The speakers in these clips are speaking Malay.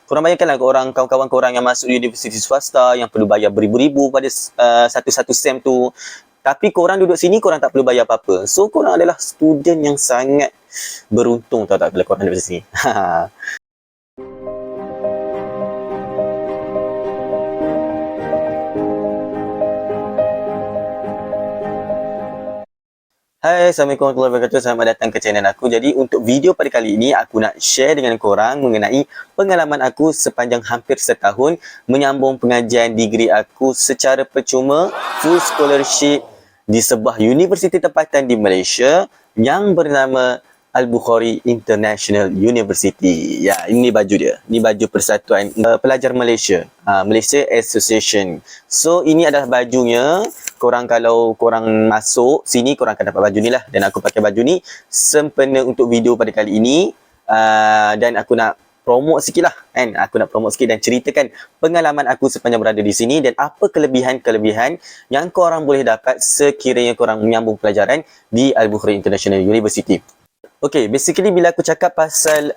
korang bayangkanlah korang, kawan-kawan korang yang masuk universiti swasta yang perlu bayar beribu-ribu pada satu-satu sem tu. Tapi korang duduk sini, korang tak perlu bayar apa-apa. So, korang adalah student yang sangat beruntung, tahu tak, bila korang duduk sini. Hai, Assalamualaikum warahmatullahi wabarakatuh. Selamat datang ke channel aku. Jadi untuk video pada kali ini, aku nak share dengan korang mengenai pengalaman aku sepanjang hampir setahun menyambung pengajian degree aku secara percuma, full scholarship di sebuah universiti tempatan di Malaysia yang bernama Al-Bukhari International University. Ya, ini baju dia. Ini baju Persatuan Pelajar Malaysia. Malaysia Association. So, ini adalah bajunya. Korang kalau korang masuk sini, korang akan dapat baju ni lah. Dan aku pakai baju ni sempena untuk video pada kali ini. Dan aku nak promote sikit lah kan. Aku nak promote sikit dan ceritakan pengalaman aku sepanjang berada di sini dan apa kelebihan-kelebihan yang korang boleh dapat sekiranya korang menyambung pelajaran di Al-Bukhari International University. Okay, basically bila aku cakap pasal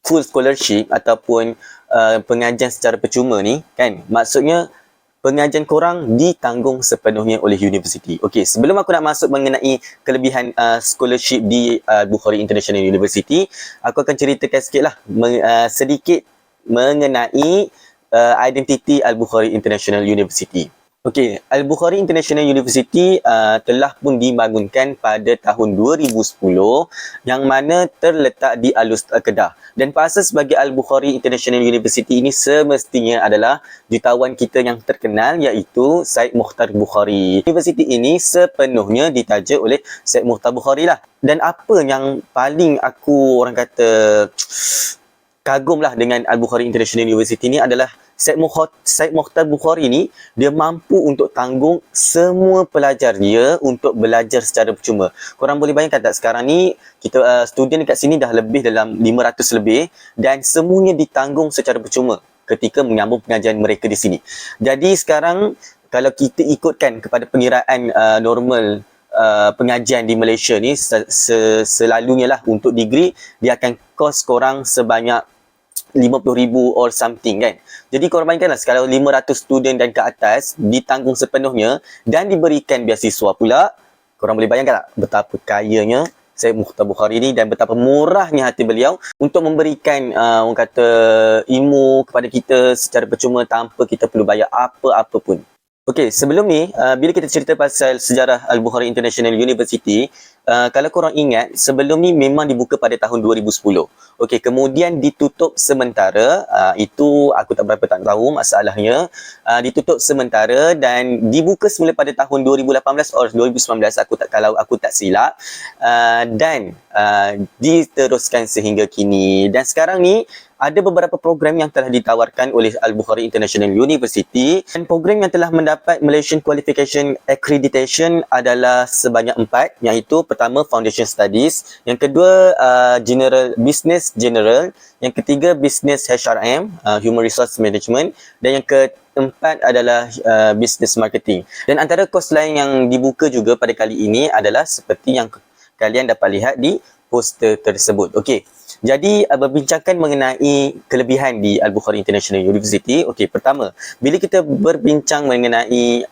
full scholarship ataupun pengajian secara percuma ni kan, maksudnya pengajian korang ditanggung sepenuhnya oleh universiti. Okey, sebelum aku nak masuk mengenai kelebihan scholarship di Bukhari International University, aku akan ceritakan sikitlah sedikit mengenai identiti Al-Bukhari International University. Okey, Al-Bukhari International University telah pun dibangunkan pada tahun 2010 yang mana terletak di Alus Kedah. Dan pasal sebagai Al-Bukhari International University ini semestinya adalah jutawan kita yang terkenal iaitu Syed Mukhtar Bukhari. Universiti ini sepenuhnya ditaja oleh Syed Mukhtar Bukhari lah. Dan apa yang paling aku orang kata kagumlah dengan Al-Bukhari International University ni adalah Syed Mukhtar Bukhari ni dia mampu untuk tanggung semua pelajar dia untuk belajar secara percuma. Korang boleh bayangkan tak sekarang ni kita student dekat sini dah lebih dalam 500 lebih dan semuanya ditanggung secara percuma ketika menyambung pengajian mereka di sini. Jadi sekarang kalau kita ikutkan kepada pengiraan normal pengajian di Malaysia ni selalunya lah untuk degree dia akan kos korang sebanyak 50,000 or something kan. Jadi korang bayangkanlah kalau 500 student dan ke atas ditanggung sepenuhnya dan diberikan beasiswa pula, korang boleh bayangkan tak betapa kayanya Syed Mukhtar Bukhari ni dan betapa murahnya hati beliau untuk memberikan orang kata ilmu kepada kita secara percuma tanpa kita perlu bayar apa-apa pun. Okey, sebelum ni, bila kita cerita pasal sejarah Al-Bukhari International University, kalau korang ingat, sebelum ni memang dibuka pada tahun 2010. Okey, kemudian ditutup sementara, itu aku tak berapa tak tahu masalahnya. Ditutup sementara dan dibuka semula pada tahun 2018 atau 2019, kalau aku tak silap. Dan diteruskan sehingga kini. Dan sekarang ni, ada beberapa program yang telah ditawarkan oleh Al-Bukhari International University dan program yang telah mendapat Malaysian Qualification Accreditation adalah sebanyak 4, iaitu pertama Foundation Studies, yang kedua Business General, yang ketiga Business HRM, Human Resource Management, dan yang keempat adalah Business Marketing. Dan antara kos lain yang dibuka juga pada kali ini adalah seperti yang kalian dapat lihat di poster tersebut. Okey. Jadi berbincangkan mengenai kelebihan di Al-Bukhari International University. Okey, pertama, bila kita berbincang mengenai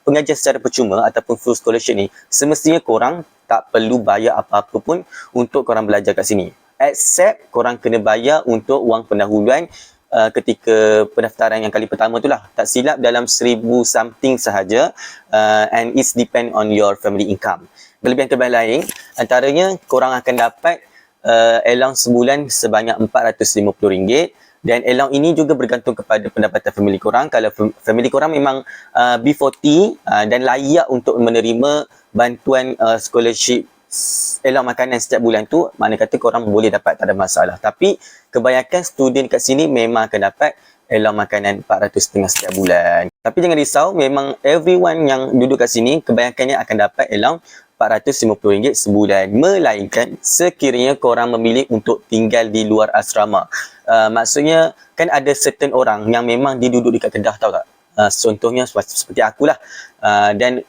pengajian secara percuma ataupun full scholarship ni, semestinya korang tak perlu bayar apa-apa pun untuk korang belajar kat sini. Except korang kena bayar untuk wang pendahuluan ketika pendaftaran yang kali pertama tu lah. Tak silap dalam 1,000 something sahaja, and it's depend on your family income. Kelebihan-kelebihan lain antaranya korang akan dapat allowance sebulan sebanyak RM450 dan allowance ini juga bergantung kepada pendapatan family korang. Kalau family korang memang B40 dan layak untuk menerima bantuan scholarship allowance makanan setiap bulan tu, mana kata korang boleh dapat, tak ada masalah. Tapi kebanyakan student kat sini memang akan dapat allowance makanan 450 setiap bulan. Tapi jangan risau, memang everyone yang duduk kat sini kebanyakannya akan dapat allowance RM450 sebulan, melainkan sekiranya korang memilih untuk tinggal di luar asrama. Maksudnya kan ada certain orang yang memang dia duduk dekat Kedah, tahu tak? Contohnya seperti akulah. Dan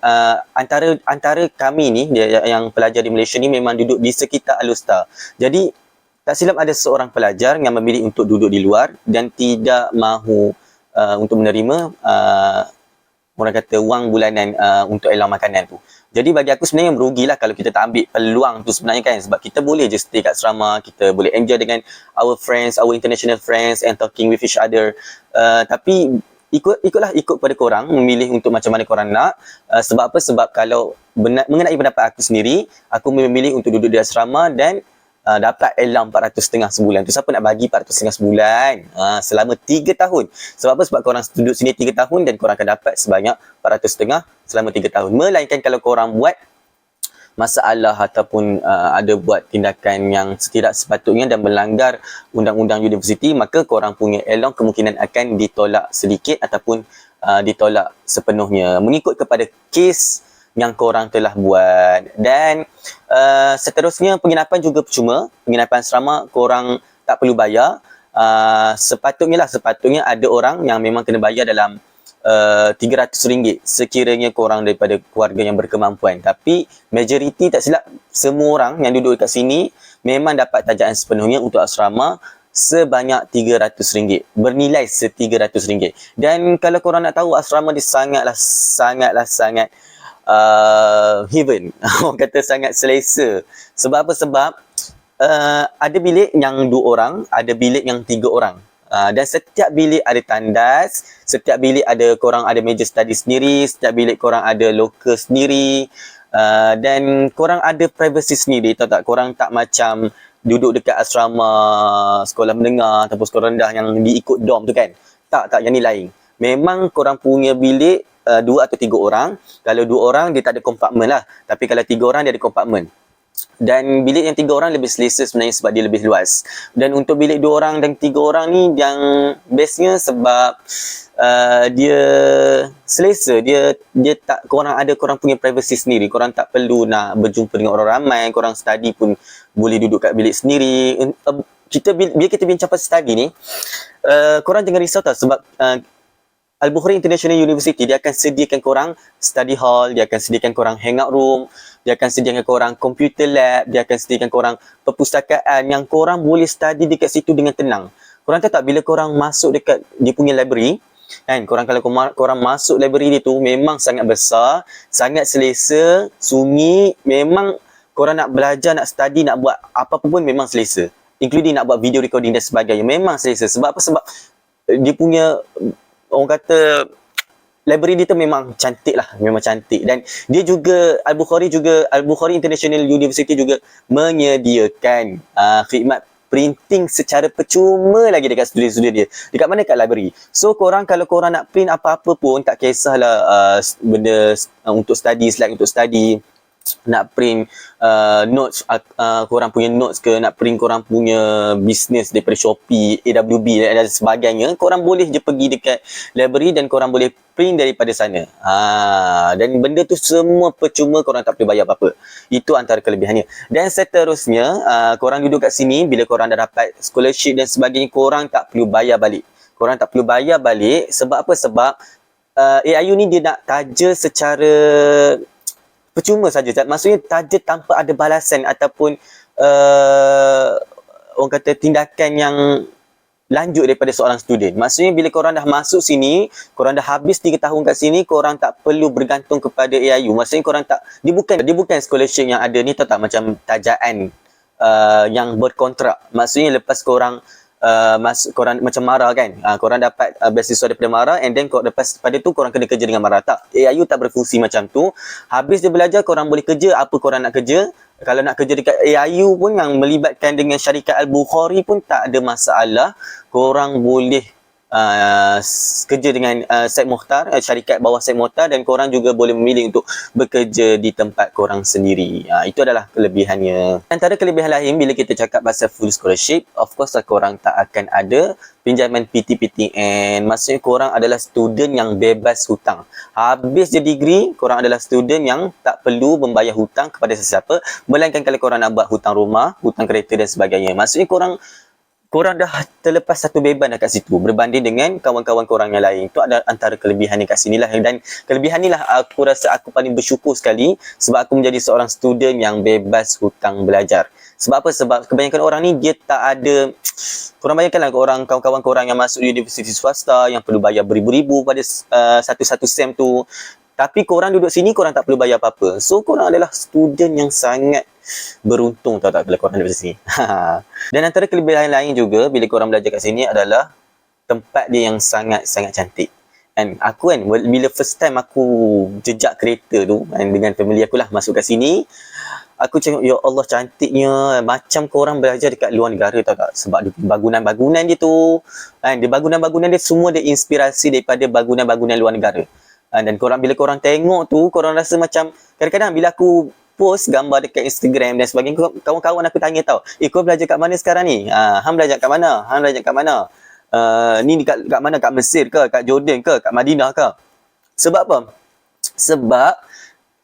antara kami ni yang pelajar di Malaysia ni memang duduk di sekitar Alustar. Jadi tak silap ada seorang pelajar yang memilih untuk duduk di luar dan tidak mahu untuk menerima orang kata wang bulanan untuk elang makanan tu. Jadi bagi aku sebenarnya merugilah kalau kita tak ambil peluang tu sebenarnya kan, sebab kita boleh je stay kat asrama, kita boleh enjoy dengan our friends, our international friends and talking with each other. Tapi ikut pada korang memilih untuk macam mana korang nak. Sebab apa? Sebab kalau mengenai pendapat aku sendiri, aku memilih untuk duduk di asrama dan dapat elang 400.5 sebulan tu. Siapa nak bagi 400.5 sebulan selama 3 tahun? Sebab apa? Sebab korang duduk sini 3 tahun dan korang akan dapat sebanyak 400.5 selama 3 tahun. Melainkan kalau korang buat masalah ataupun ada buat tindakan yang tidak sepatutnya dan melanggar undang-undang universiti, maka korang punya elang kemungkinan akan ditolak sedikit ataupun ditolak sepenuhnya mengikut kepada kes yang korang telah buat. Dan seterusnya, penginapan juga percuma. Penginapan asrama korang tak perlu bayar. Sepatutnya ada orang yang memang kena bayar dalam RM300 sekiranya korang daripada keluarga yang berkemampuan. Tapi majoriti tak silap semua orang yang duduk kat sini memang dapat tajaan sepenuhnya untuk asrama sebanyak RM300, bernilai RM300. Dan kalau korang nak tahu, asrama dia sangat heaven. Orang kata sangat selesa. Sebab apa? Sebab ada bilik yang 2 orang, ada bilik yang 3 orang. Dan setiap bilik ada tandas, setiap bilik korang ada meja study sendiri, setiap bilik korang ada loker sendiri, dan korang ada privacy sendiri. Tahu tak? Korang tak macam duduk dekat asrama sekolah menengah ataupun sekolah rendah yang diikut dorm tu kan. Tak, yang ni lain. Memang korang punya bilik 2 atau 3 orang. Kalau 2 orang dia tak ada kompartmen lah, tapi kalau 3 orang dia ada kompartmen. Dan bilik yang 3 orang lebih selesa sebenarnya sebab dia lebih luas. Dan untuk bilik 2 orang dan 3 orang ni yang bestnya sebab dia selesa. Dia tak, korang punya privacy sendiri. Korang tak perlu nak berjumpa dengan orang ramai. Korang study pun boleh duduk kat bilik sendiri. Bila kita bincang pasal study ni, korang jangan risau tau, sebab Al-Bukhari International University dia akan sediakan korang study hall, dia akan sediakan korang hangout room, dia akan sediakan korang computer lab, dia akan sediakan korang perpustakaan yang korang boleh study dekat situ dengan tenang. Korang tahu tak, bila korang masuk dekat dia punya library kan, kalau korang masuk library dia tu memang sangat besar, sangat selesa, sunyi, memang korang nak belajar, nak study, nak buat apa-apa pun memang selesa. Including nak buat video recording dan sebagainya, memang selesa. Sebab apa? Sebab dia punya, orang kata, library dia tu memang cantik lah, memang cantik. Dan dia juga, Al-Bukhari International University juga menyediakan khidmat printing secara percuma lagi dekat studio dia. Dekat mana? Kat library. So kalau korang nak print apa-apa pun, tak kisahlah benda untuk study, slide untuk study, nak print notes, korang punya notes ke, nak print korang punya business daripada Shopee, AWB dan sebagainya, korang boleh je pergi dekat library dan korang boleh print daripada sana. Dan benda tu semua percuma, korang tak perlu bayar apa-apa. Itu antara kelebihannya. Dan seterusnya, korang duduk kat sini, bila korang dah dapat scholarship dan sebagainya, korang tak perlu bayar balik. Sebab apa? Sebab AIU ni dia nak taja secara percuma saja. Maksudnya taja tanpa ada balasan ataupun orang kata tindakan yang lanjut daripada seorang student. Maksudnya bila korang dah masuk sini, korang dah habis 3 tahun kat sini, korang tak perlu bergantung kepada AIU. Maksudnya korang tak, dia bukan scholarship yang ada ni, tahu tak, macam tajaan yang berkontrak. Maksudnya lepas korang korang macam MARA kan, korang dapat beasiswa daripada MARA, and then lepas pada tu korang kena kerja dengan MARA. Tak, AIU tak berfungsi macam tu. Habis dia belajar, korang boleh kerja apa korang nak kerja. Kalau nak kerja dekat AIU pun yang melibatkan dengan syarikat Al-Bukhari pun tak ada masalah. Korang boleh kerja dengan Syed Mukhtar, syarikat bawah Syed Mukhtar, dan korang juga boleh memilih untuk bekerja di tempat korang sendiri. Itu adalah kelebihannya. Antara kelebihan lain bila kita cakap pasal full scholarship, of course korang tak akan ada pinjaman PTPTN. Maksudnya korang adalah student yang bebas hutang. Habis je degree, korang adalah student yang tak perlu membayar hutang kepada sesiapa, melainkan kalau korang nak buat hutang rumah, hutang kereta dan sebagainya. Maksudnya korang dah terlepas satu beban kat situ berbanding dengan kawan-kawan korang yang lain. Itu ada antara kelebihan kat sini lah. Dan kelebihan ni lah aku rasa aku paling bersyukur sekali sebab aku menjadi seorang student yang bebas hutang belajar. Sebab apa? Sebab kebanyakan orang ni dia tak ada, korang bayangkanlah orang kawan-kawan korang yang masuk universiti swasta yang perlu bayar beribu-ribu pada satu-satu sem tu. Tapi korang duduk sini, korang tak perlu bayar apa-apa. So, korang adalah student yang sangat beruntung, tahu tak, kalau korang duduk sini. Dan antara kelebihan lain juga bila korang belajar kat sini adalah tempat dia yang sangat-sangat cantik. And aku kan, bila first time aku jejak kereta tu, dengan family aku lah masuk kat sini, aku tengok, ya Allah cantiknya, macam korang belajar dekat luar negara, tahu tak? Sebab bangunan-bangunan dia tu, kan, dia bangunan-bangunan dia semua dia inspirasi daripada bangunan-bangunan luar negara. Dan bila korang tengok tu, korang rasa macam, kadang-kadang bila aku post gambar dekat Instagram dan sebagainya, kawan-kawan aku tanya tau, kau belajar kat mana sekarang ni? Hang belajar kat mana? Hang belajar kat mana? Ni kat mana? Kat Mesir ke? Kat Jordan ke? Kat Madinah ke? Sebab apa? Sebab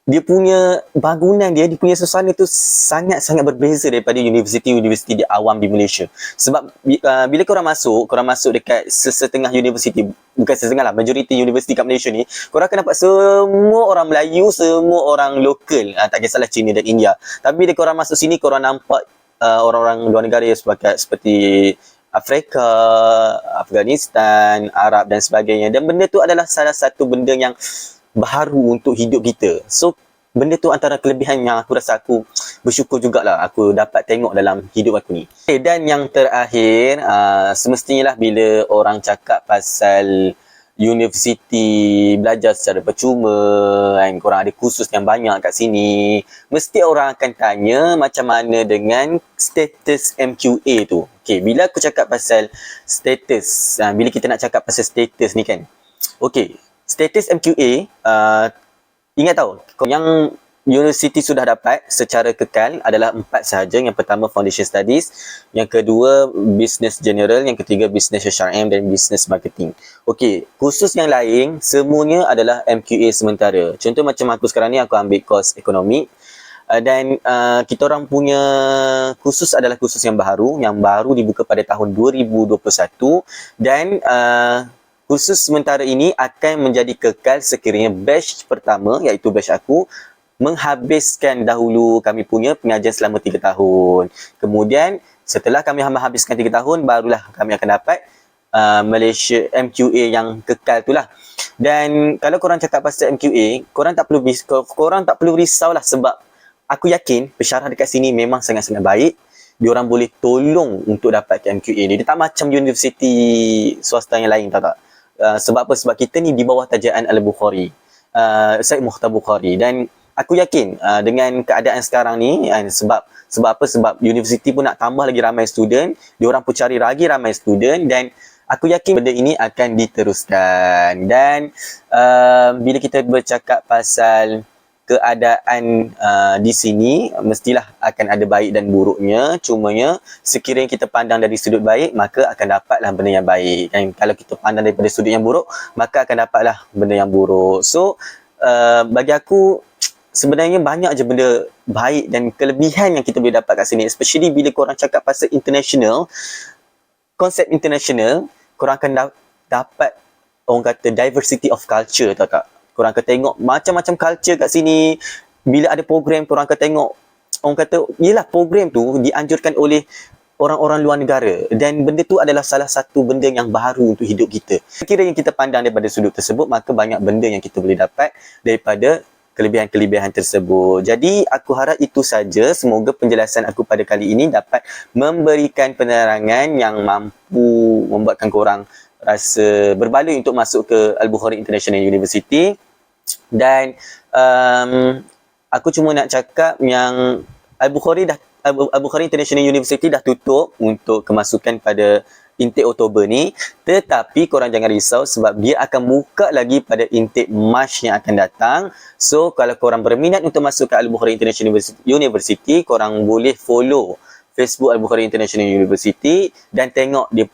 dia punya bangunan dia punya suasana tu sangat-sangat berbeza daripada universiti-universiti di awam di Malaysia. Sebab bila korang masuk dekat setengah universiti, bukan setengah lah, majoriti universiti kat Malaysia ni, korang akan nampak semua orang Melayu, semua orang lokal, tak kisahlah Cina dan India. Tapi bila korang masuk sini, korang nampak orang-orang luar negara seperti Afrika, Afghanistan, Arab dan sebagainya. Dan benda tu adalah salah satu benda yang baru untuk hidup kita. So, benda tu antara kelebihan yang aku rasa aku bersyukur jugalah aku dapat tengok dalam hidup aku ni. Dan yang terakhir, semestinya lah bila orang cakap pasal universiti belajar secara percuma, kan, korang ada kursus yang banyak kat sini, mesti orang akan tanya macam mana dengan status MQA tu. Okay, bila aku cakap pasal status, bila kita nak cakap pasal status ni kan, okay, status MQA, ingat tahu, yang universiti sudah dapat secara kekal adalah 4 sahaja. Yang pertama Foundation Studies, yang kedua Business General, yang ketiga Business HRM dan Business Marketing. Okey, kursus yang lain semuanya adalah MQA sementara. Contoh macam aku sekarang ni, aku ambil kos ekonomi. Dan kita orang punya kursus adalah kursus yang baru dibuka pada tahun 2021 dan kursus sementara ini akan menjadi kekal sekiranya batch pertama, iaitu batch aku, menghabiskan dahulu kami punya pengajian selama 3 tahun. Kemudian setelah kami menghabiskan 3 tahun, barulah kami akan dapat Malaysia MQA yang kekal tu lah. Dan kalau korang cakap pasal MQA, korang tak perlu risau lah, sebab aku yakin pensyarah dekat sini memang sangat-sangat baik. Diorang boleh tolong untuk dapat MQA ni. Dia tak macam universiti swasta yang lain, tahu tak? Sebab apa? Sebab kita ni di bawah tajaan Al-Bukhari, Syed Mukhtar Bukhari. Dan aku yakin dengan keadaan sekarang ni, sebab apa? Sebab universiti pun nak tambah lagi ramai student, diorang pun cari lagi ramai student, dan aku yakin benda ini akan diteruskan. Dan bila kita bercakap pasal keadaan di sini, mestilah akan ada baik dan buruknya. Cumanya sekiranya kita pandang dari sudut baik, maka akan dapatlah benda yang baik. Dan kalau kita pandang daripada sudut yang buruk, maka akan dapatlah benda yang buruk. So bagi aku, sebenarnya banyak je benda baik dan kelebihan yang kita boleh dapat kat sini. Especially bila korang cakap pasal international, konsep international, korang akan dapat, orang kata, diversity of culture, tahu tak? Korang akan tengok macam-macam culture kat sini. Bila ada program, korang akan tengok, orang kata, yelah, program tu dianjurkan oleh orang-orang luar negara. Dan benda tu adalah salah satu benda yang baru untuk hidup kita. Sekiranya kita pandang daripada sudut tersebut, maka banyak benda yang kita boleh dapat daripada kelebihan-kelebihan tersebut. Jadi, aku harap itu saja. Semoga penjelasan aku pada kali ini dapat memberikan penerangan yang mampu membuatkan korang rasa berbaloi untuk masuk ke Al-Bukhari International University. Dan aku cuma nak cakap yang Al-Bukhari International University dah tutup untuk kemasukan pada intake Oktober ni. Tetapi korang jangan risau, sebab dia akan buka lagi pada intake Mac yang akan datang. So kalau korang berminat untuk masuk ke Al-Bukhari International University, korang boleh follow Facebook Al-Bukhari International University dan tengok dia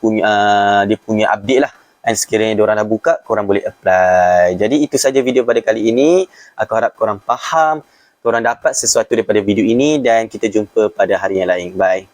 punya update lah. Dan sekiranya diorang dah buka, korang boleh apply. Jadi itu saja video pada kali ini. Aku harap korang faham, korang dapat sesuatu daripada video ini, dan kita jumpa pada hari yang lain. Bye.